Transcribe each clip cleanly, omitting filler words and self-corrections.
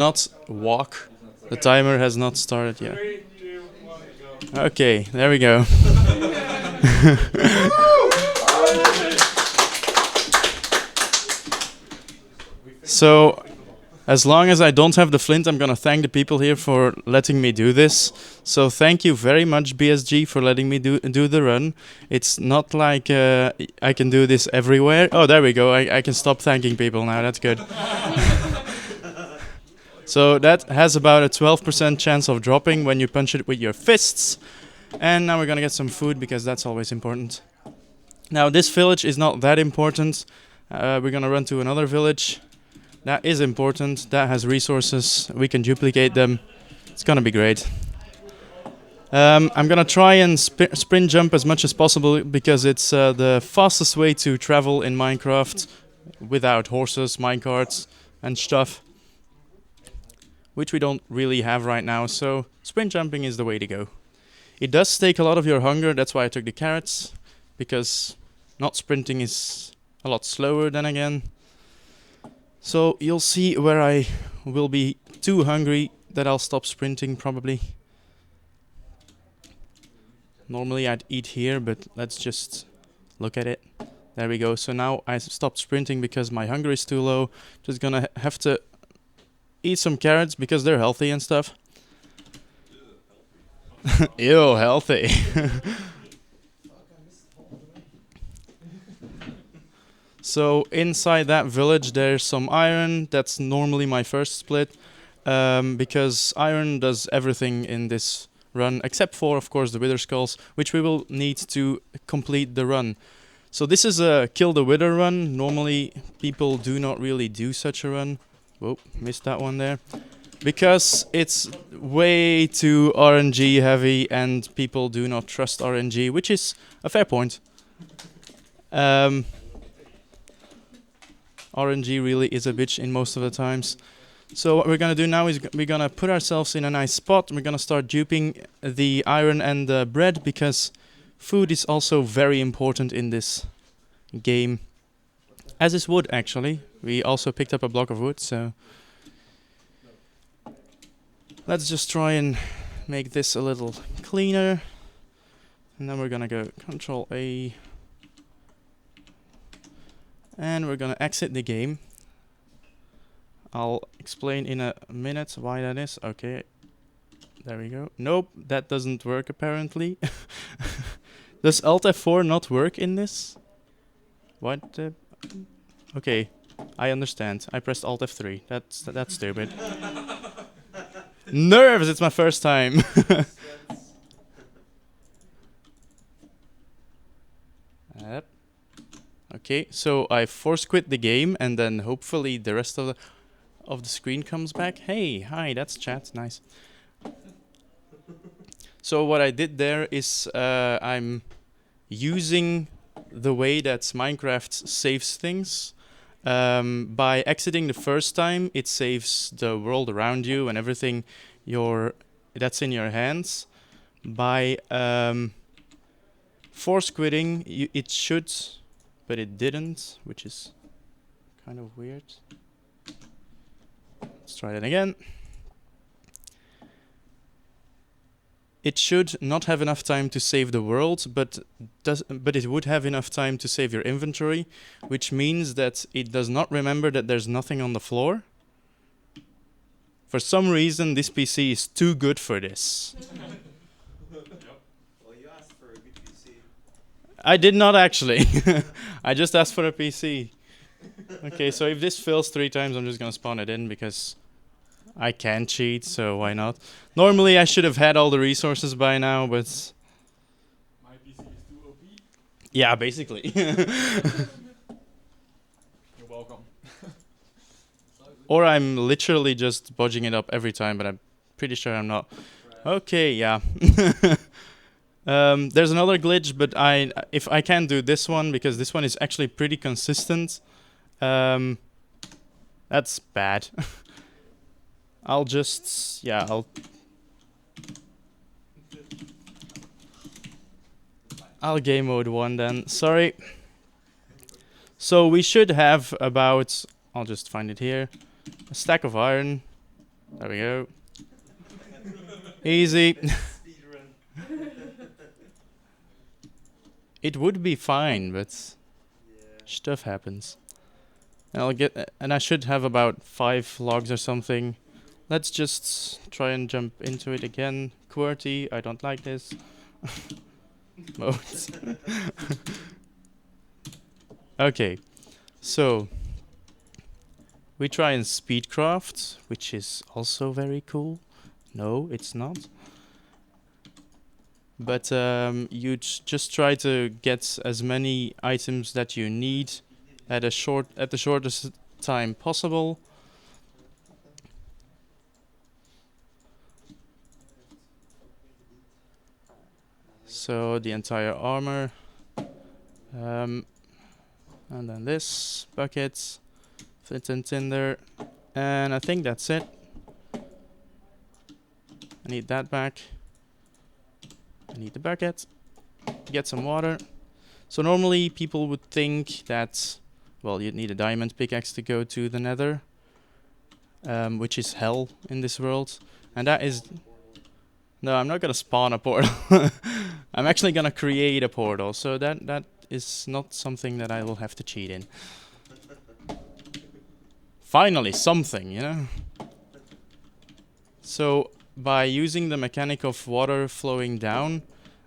Not walk. The timer has not started yet. Okay, there we go. So, as long as I don't have the flint, I'm gonna thank the people here for letting me do this. So thank you very much, BSG, for letting me do the run. It's not like I can do this everywhere. Oh, there we go. I can stop thanking people now. That's good. So that has about a 12% chance of dropping when you punch it with your fists. And now we're gonna get some food because that's always important. Now this village is not that important. We're gonna run to another village. That is important. That has resources. We can duplicate them. It's gonna be great. I'm gonna try and sprint jump as much as possible because it's the fastest way to travel in Minecraft without horses, minecarts, and stuff, which we don't really have right now. So sprint jumping is the way to go. It does take a lot of your hunger. That's why I took the carrots, because not sprinting is a lot slower then again. So you'll see where I will be too hungry that I'll stop sprinting probably. Normally I'd eat here, but let's just look at it. There we go. So now I stopped sprinting because my hunger is too low. Just gonna have to eat some carrots because they're healthy and stuff. Ew, healthy. So inside that village there's some iron. That's normally my first split, because iron does everything in this run except for, of course, the wither skulls, which we will need to complete the run. So this is a kill the wither run. Normally people do not really do such a run. Whoa, missed that one there. Because it's way too RNG heavy and people do not trust RNG, which is a fair point. RNG really is a bitch in most of the times. So what we're gonna do now is we're gonna put ourselves in a nice spot. We're gonna start duping the iron and the bread because food is also very important in this game. As is wood, actually. We also picked up a block of wood, so let's just try and make this a little cleaner. And then we're gonna go Control A. And we're gonna exit the game. I'll explain in a minute why that is. Okay, there we go. Nope, that doesn't work apparently. Does Alt F4 not work in this? What? Okay, I understand. I pressed Alt F3. That's stupid. Nerves! It's my first time. Yep. Okay, so I force quit the game and then hopefully the rest of the screen comes back. Hey, hi, that's chat, nice. So what I did there is I'm using the way that Minecraft saves things. By exiting the first time, it saves the world around you and everything that's in your hands. By force quitting, it should, but it didn't, which is kind of weird. Let's try that again. It should not have enough time to save the world, but it would have enough time to save your inventory, which means that it does not remember that there's nothing on the floor. For some reason, this PC is too good for this. Well, you asked for a good PC. I did not actually. I just asked for a PC. Okay, so if this fails 3 times, I'm just gonna spawn it in because I can cheat, so why not? Normally I should have had all the resources by now, but My PC is too OP. yeah, basically. You're welcome. Or I'm literally just bodging it up every time, but I'm pretty sure I'm not. Okay, yeah. There's another glitch, but if I can't do this one, because this one is actually pretty consistent, that's bad. I'll game mode 1 then. Sorry. So we should have about, I'll just find it here, a stack of iron. There we go. Easy. It would be fine, but stuff happens. And I should have about 5 logs or something. Let's just try and jump into it again. QWERTY, I don't like this. Modes. Okay, so we try and speedcraft, which is also very cool. No, it's not. But you just try to get as many items that you need at the shortest time possible. So the entire armor, and then this bucket, flint and tinder, and I think that's it. I need that back. I need the bucket. Get some water. So normally people would think that, well, you'd need a diamond pickaxe to go to the nether, which is hell in this world. And that is... No, I'm not gonna spawn a portal. I'm actually gonna create a portal, so that is not something that I will have to cheat in. Finally, something, you know? So, by using the mechanic of water flowing down,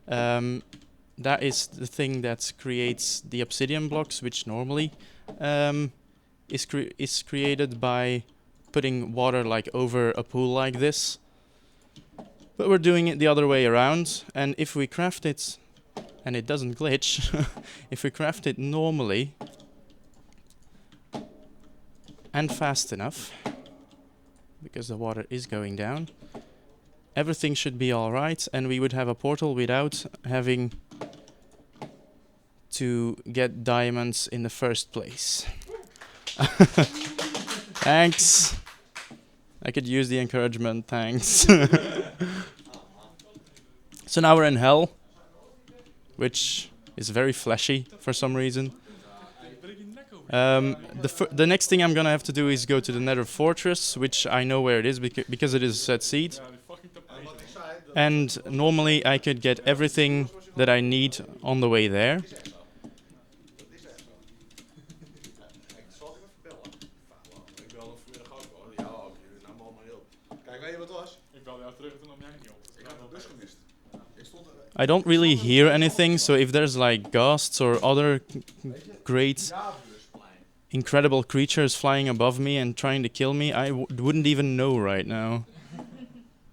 that is the thing that creates the obsidian blocks, which normally is created by putting water like over a pool like this. But we're doing it the other way around, and if we craft it, and it doesn't glitch, if we craft it normally and fast enough, because the water is going down, everything should be alright, and we would have a portal without having to get diamonds in the first place. Thanks. I could use the encouragement, thanks. So now we're in hell, which is very fleshy for some reason. The next thing I'm gonna have to do is go to the Nether Fortress, which I know where it is because it is set seed. And normally I could get everything that I need on the way there. I don't really hear anything, so if there's like ghosts or other great, incredible creatures flying above me and trying to kill me, I wouldn't even know right now.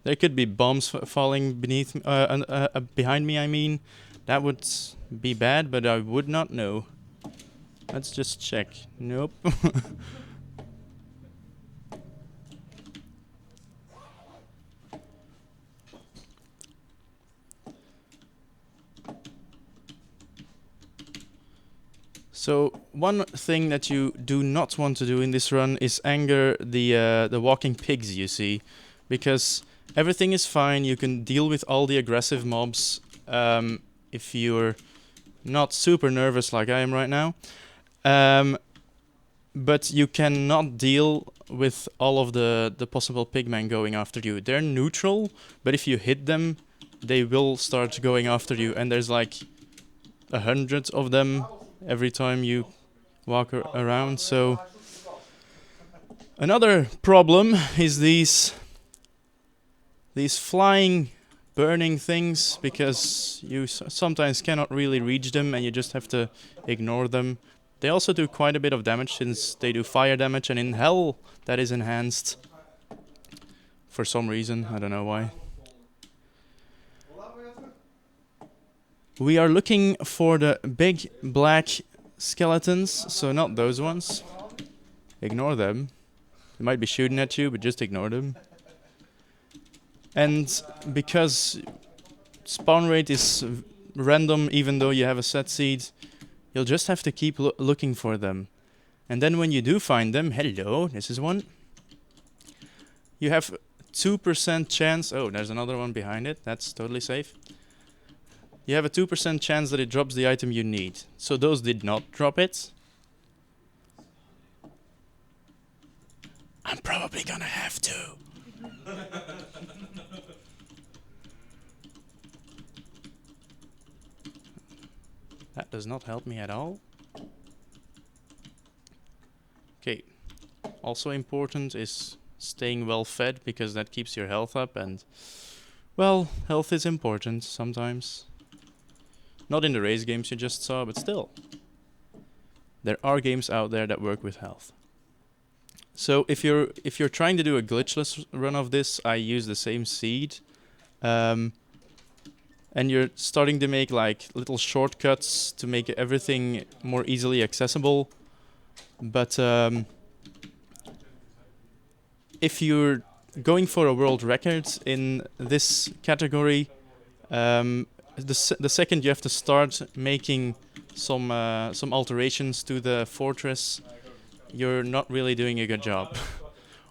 There could be bombs falling beneath, behind me, I mean. That would be bad, but I would not know. Let's just check. Nope. So one thing that you do not want to do in this run is anger the walking pigs you see, because everything is fine. You can deal with all the aggressive mobs if you're not super nervous like I am right now, but you cannot deal with all of the possible pigmen going after you. They're neutral, but if you hit them, they will start going after you, and there's like 100 of them every time you walk around. So another problem is these flying burning things, because you sometimes cannot really reach them and you just have to ignore them. They also do quite a bit of damage since they do fire damage, and in hell that is enhanced for some reason, I don't know why. We are looking for the big black skeletons, so not those ones. Ignore them. They might be shooting at you, but just ignore them. And because spawn rate is random, even though you have a set seed, you'll just have to keep looking for them. And then when you do find them, hello, this is one. You have 2% chance. Oh, there's another one behind it. That's totally safe. You have a 2% chance that it drops the item you need. So those did not drop it. I'm probably gonna have to. That does not help me at all. Okay. Also important is staying well fed, because that keeps your health up, and well, health is important sometimes. Not in the race games you just saw, but still. There are games out there that work with health. So if you're trying to do a glitchless run of this, I use the same seed. And you're starting to make like little shortcuts to make everything more easily accessible. But if you're going for a world record in this category, the second you have to start making some alterations to the fortress, you're not really doing a good job.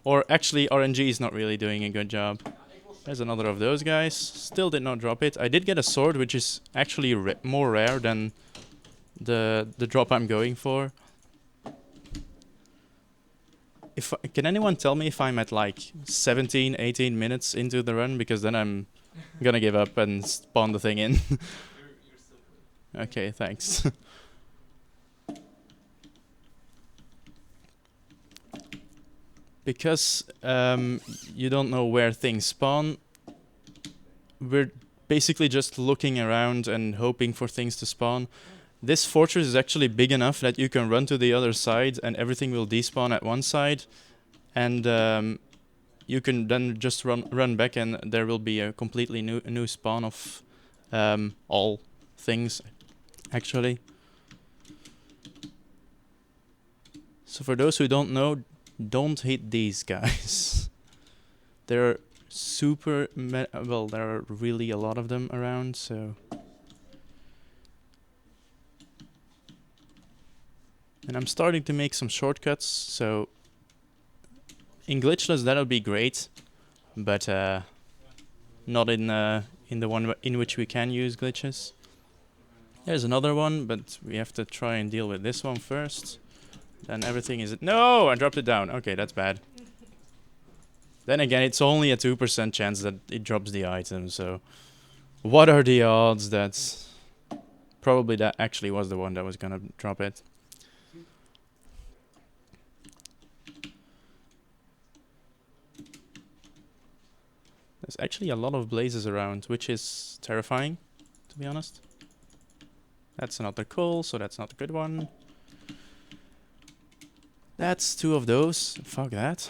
Or actually, RNG is not really doing a good job. There's another of those guys. Still did not drop it. I did get a sword, which is actually more rare than the drop I'm going for. Can anyone tell me if I'm at like 17, 18 minutes into the run? Because then I'm gonna give up and spawn the thing in. You're still good. Okay, thanks. Because you don't know where things spawn, we're basically just looking around and hoping for things to spawn. This fortress is actually big enough that you can run to the other side and everything will despawn at one side, and you can then just run back and there will be a completely new spawn of all things, actually. So for those who don't know, don't hit these guys. There are well, there are really a lot of them around, so. And I'm starting to make some shortcuts, so in glitchless that'll be great, but not in the one in which we can use glitches. There's another one, but we have to try and deal with this one first. Then everything is... No! I dropped it down. Okay, that's bad. Then again, it's only a 2% chance that it drops the item, so... What are the odds that... Probably that actually was the one that was gonna drop it. There's actually a lot of blazes around, which is terrifying, to be honest. That's another coal, so that's not a good one. That's two of those. Fuck that.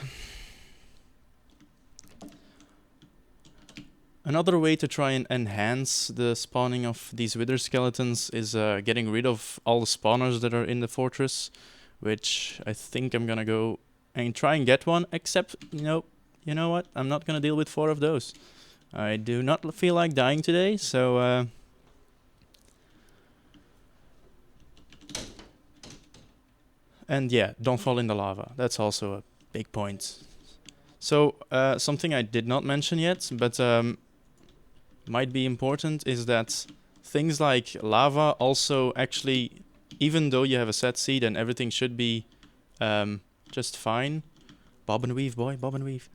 Another way to try and enhance the spawning of these wither skeletons is getting rid of all the spawners that are in the fortress, which I think I'm gonna go and try and get one, except, you know what? I'm not gonna deal with 4 of those. I do not feel like dying today, so and yeah, don't fall in the lava. That's also a big point. So, something I did not mention yet, but might be important, is that things like lava also actually, even though you have a set seed and everything should be just fine. Bob and weave, boy, bob and weave.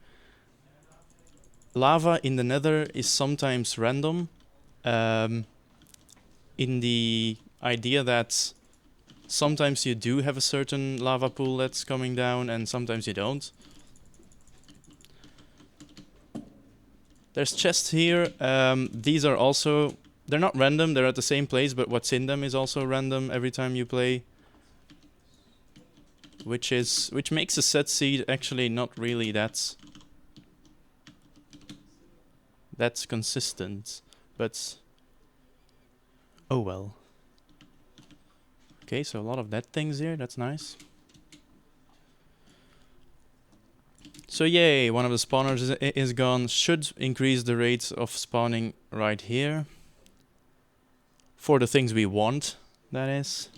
Lava in the nether is sometimes random, in the idea that sometimes you do have a certain lava pool that's coming down and sometimes you don't. There's chests here. These are also... They're not random, they're at the same place, but what's in them is also random every time you play. Which makes a set seed actually not really that's consistent. But... oh well. Okay, so a lot of dead things here, that's nice. So yay, one of the spawners is gone. Should increase the rate of spawning right here. For the things we want, that is.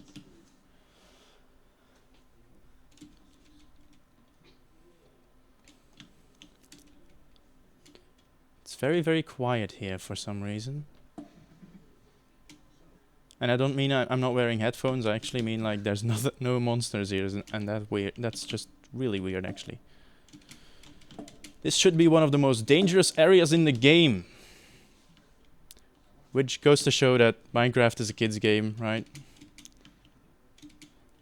It's very, very quiet here for some reason. And I don't mean I'm not wearing headphones, I actually mean like there's no monsters here, and that's just really weird actually. This should be one of the most dangerous areas in the game. Which goes to show that Minecraft is a kid's game, right?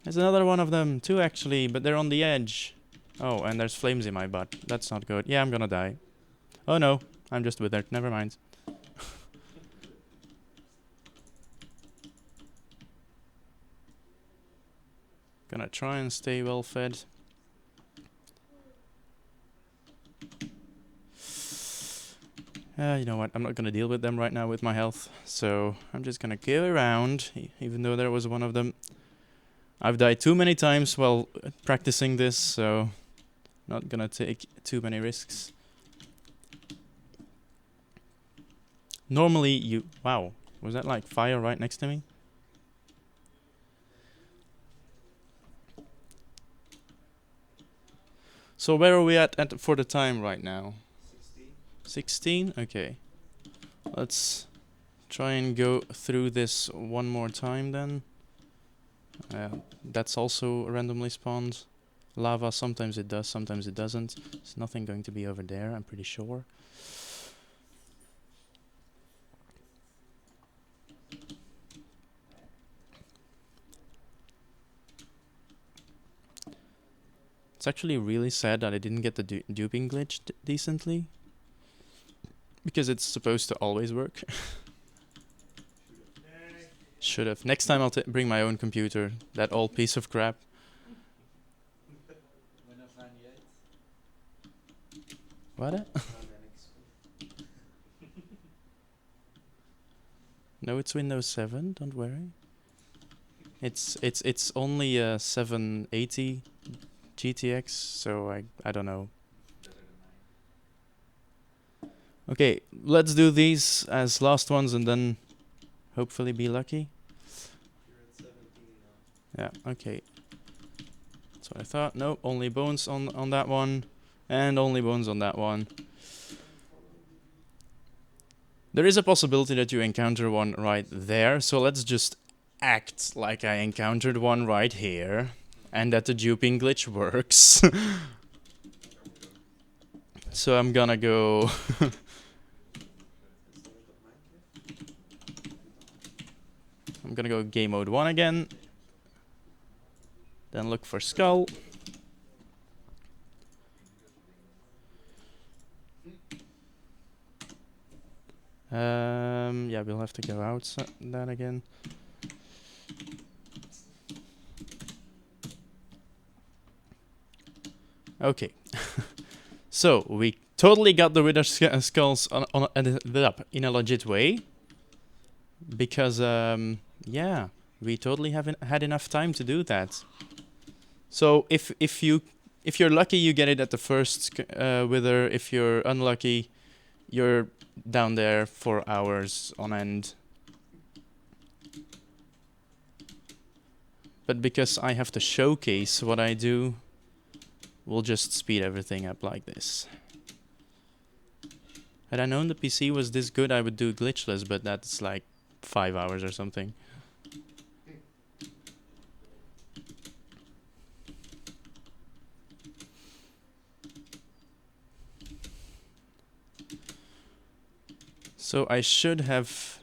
There's another one of them, two actually, but they're on the edge. Oh, and there's flames in my butt. That's not good. Yeah, I'm gonna die. Oh no, I'm just withered. Never mind. Gonna try and stay well fed. You know what? I'm not gonna deal with them right now with my health. So I'm just gonna go around, even though there was one of them. I've died too many times while practicing this, so not gonna take too many risks. Normally you... Wow, was that like fire right next to me? So where are we at for the time right now? 16? Okay. Let's try and go through this one more time then. That's also randomly spawned. Lava, sometimes it does, sometimes it doesn't. There's nothing going to be over there, I'm pretty sure. It's actually really sad that I didn't get the duping glitch decently. Because it's supposed to always work. Should have. Next time I'll bring my own computer. That old piece of crap. What? No, it's Windows 7. Don't worry. It's only a 780 GTX, so I don't know. Okay, let's do these as last ones and then hopefully be lucky. Yeah, okay. That's what I thought. No, only bones on that one. And only bones on that one. There is a possibility that you encounter one right there, so let's just act like I encountered one right here. And that the duping glitch works. So I'm gonna go... I'm gonna go game mode 1 again. Then look for skull. Yeah, we'll have to go out that again. Okay. So, we totally got the wither skulls in a legit way. Because, yeah, we totally haven't had enough time to do that. So, if you're lucky, you get it at the first wither. If you're unlucky, you're down there for hours on end. But because I have to showcase what I do, we'll just speed everything up like this. Had I known the PC was this good, I would do glitchless, but that's like 5 hours or something. So I should have,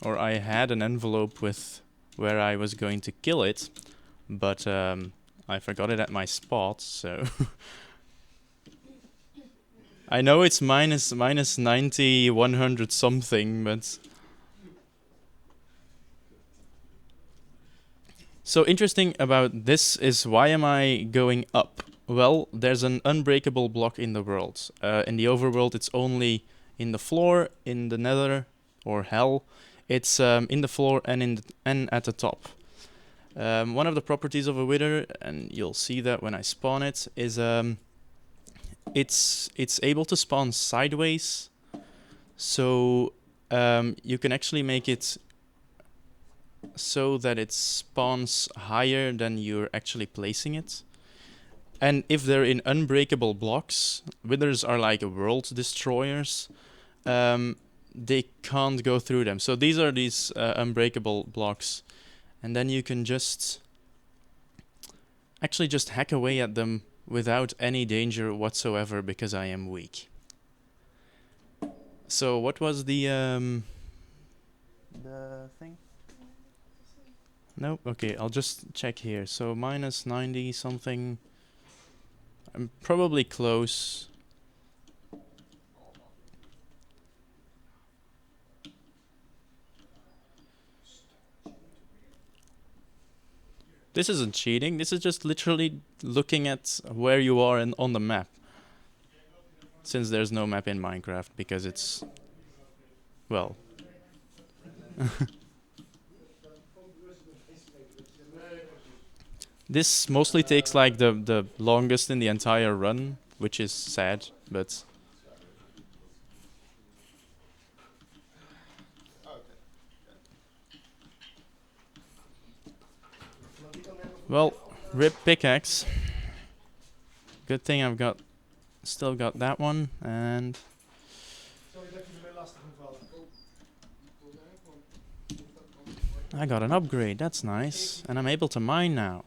or I had an envelope with where I was going to kill it, but I forgot it at my spot, so... I know it's minus 90, 100 something, but... So interesting about this is, why am I going up? Well, there's an unbreakable block in the world. In the overworld, it's only in the floor. In the nether, or hell, it's in the floor and at the top. One of the properties of a wither, and you'll see that when I spawn it, is it's able to spawn sideways. So you can actually make it so that it spawns higher than you're actually placing it. And if they're in unbreakable blocks, withers are like world destroyers. They can't go through them. So these are these unbreakable blocks. And then you can just actually just hack away at them without any danger whatsoever, because I am weak. So what was the thing? Nope. Okay, I'll just check here. So minus 90 something. I'm probably close. This isn't cheating. This is just literally looking at where you are on the map. Since there's no map in Minecraft, because it's... well... This mostly takes like the longest in the entire run, which is sad, but... well, rip pickaxe. Good thing I've still got that one, and... I got an upgrade, that's nice. And I'm able to mine now.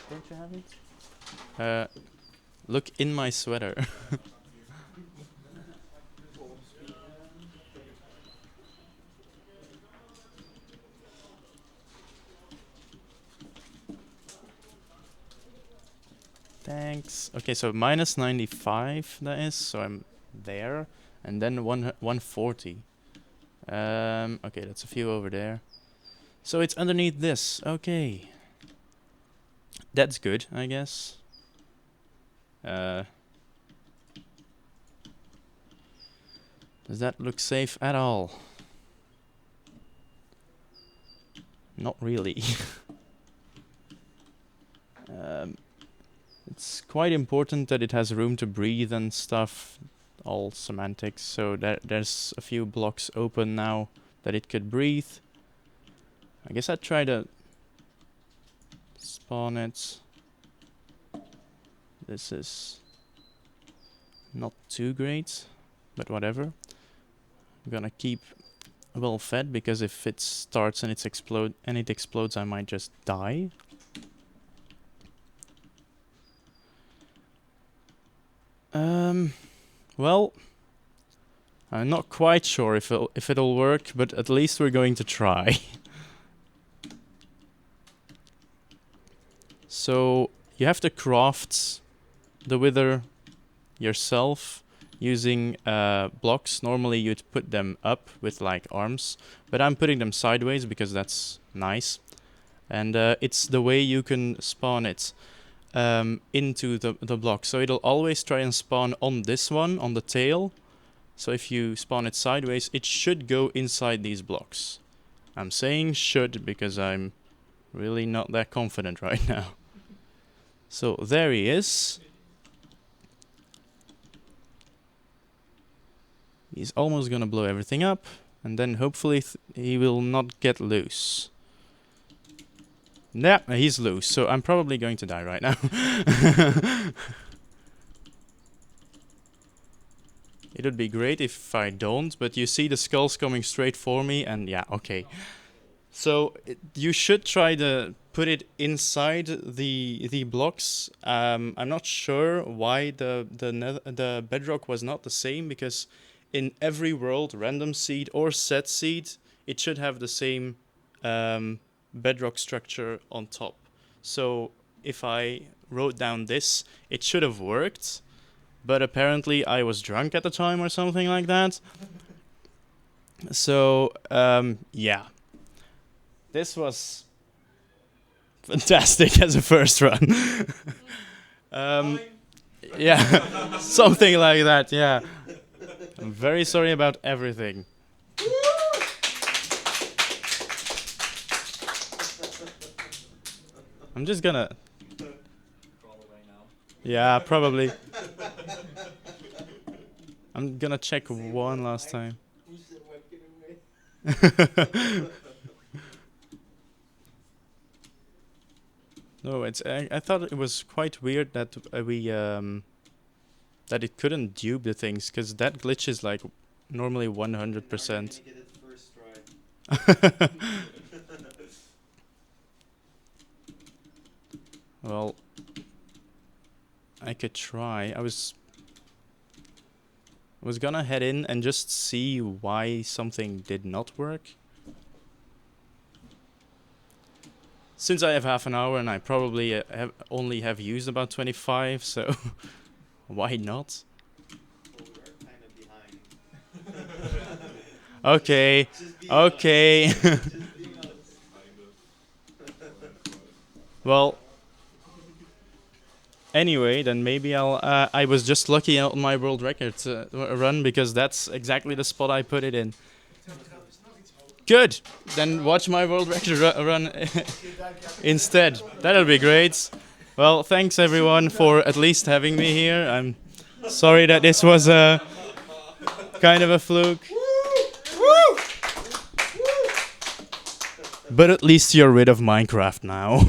Don't you have it? Look in my sweater. Thanks. Okay, so minus 95 that is, so I'm there. And then 140. Okay, that's a few over there. So it's underneath this. Okay. That's good, I guess. Does that look safe at all? Not really. It's quite important that it has room to breathe and stuff. All semantics. So there's a few blocks open now that it could breathe. I guess I'd try to spawn it. This is not too great, but whatever. I'm gonna keep well fed, because if it starts and it explodes, I might just die. Well, I'm not quite sure if it'll work, but at least we're going to try. So you have to craft the wither yourself using blocks. Normally you'd put them up with like arms, but I'm putting them sideways because that's nice. And it's the way you can spawn it into the block. So it'll always try and spawn on this one, on the tail. So if you spawn it sideways, it should go inside these blocks. I'm saying should because I'm really not that confident right now. So there he is. He's almost gonna blow everything up, and then hopefully he will not get loose. Yeah, he's loose, so I'm probably going to die right now. It would be great if I don't, but you see the skulls coming straight for me, and yeah, okay. So you should try to put it inside the blocks. I'm not sure why the bedrock was not the same, because in every world, random seed or set seed, it should have the same bedrock structure on top. So if I wrote down this, it should have worked, but apparently I was drunk at the time or something like that. So yeah, this was fantastic as a first run. Yeah, something like that, yeah. I'm very sorry about everything. I'm just gonna... crawl away now. yeah, probably. I'm gonna check one last time. No, I thought it was quite weird that that it couldn't dupe the things, because that glitch is like normally 100%. Well, I could try. was gonna head in and just see why something did not work. Since I have half an hour and I probably only have used about 25, so why not? Well, we are kind of behind. Okay, okay. Just being honest. Well, anyway, then maybe I was just lucky on my world record run because that's exactly the spot I put it in. Good. Then watch my world record run instead. That'll be great. Well, thanks everyone for at least having me here. I'm sorry that this was a kind of a fluke. But at least you're rid of Minecraft now.